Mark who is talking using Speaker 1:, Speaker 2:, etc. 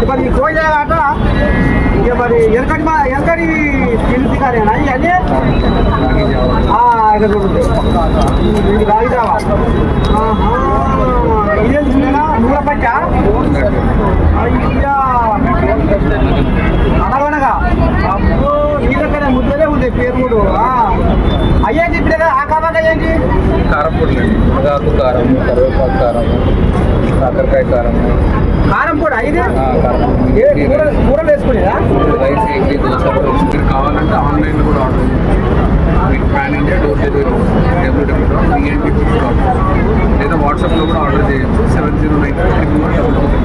Speaker 1: మరి ఈ కోయిల ఆట ఇక మరి ఎంకడి తిరిగి కారేనా ఇవన్నీ ఇక్కడ చూడండి ఇది రాగిదావా ఇదేం నూనె పచ్చ అయ్యా అనగనగా అబ్బో నీ దగ్గర ముద్దలే ఉంది పేరు కూడా అయ్యేంటి ఇప్పుడు ఆ కాబాగా ఏంటి
Speaker 2: కారం పొడి మునగాకు కారం కరివేపాకు కారం కాకరకాయ కారం
Speaker 1: కారం పొడి ఐదు కూరలు వేసుకునేదా
Speaker 2: రైస్ ఇడ్లీ దోశ మీరు కావాలంటే ఆన్లైన్లో కూడా ఆర్డర్ మీకు pan India door delivery www.bnp.com లేదా వాట్సాప్లో కూడా ఆర్డర్ చేయొచ్చు 7095